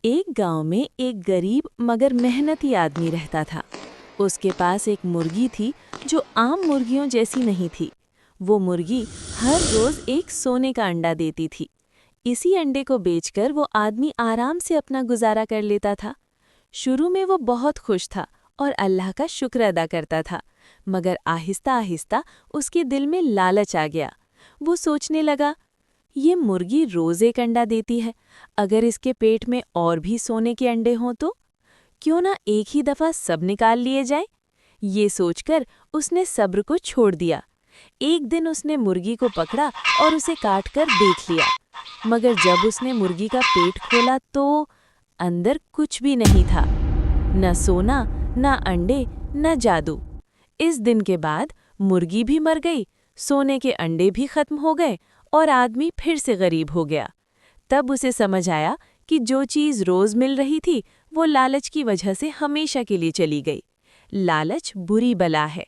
एक गांव में एक गरीब मगर मेहनती आदमी रहता था। उसके पास एक मुर्गी थी जो आम मुर्गियों जैसी नहीं थी। वो मुर्गी हर रोज एक सोने का अंडा देती थी। इसी अंडे को बेचकर वो आदमी आराम से अपना गुजारा कर लेता था। शुरू में वो बहुत खुश था और अल्लाह का शुक्र अदा करता था, मगर आहिस्ता आहिस्ता उसके दिल में लालच आ गया। वो सोचने लगा, ये मुर्गी रोज एक अंडा देती है, अगर इसके पेट में और भी सोने के अंडे हों तो क्यों ना एक ही दफा सब निकाल लिए जाए। ये सोचकर उसने सब्र को छोड़ दिया। एक दिन उसने मुर्गी को पकड़ा और उसे काटकर देख लिया, मगर जब उसने मुर्गी का पेट खोला तो अंदर कुछ भी नहीं था। न सोना, न अंडे, न जादू। इस दिन के बाद मुर्गी भी मर गई, सोने के अंडे भी खत्म हो गए और आदमी फिर से गरीब हो गया। तब उसे समझ आया कि जो चीज़ रोज मिल रही थी वो लालच की वजह से हमेशा के लिए चली गई। लालच बुरी बला है।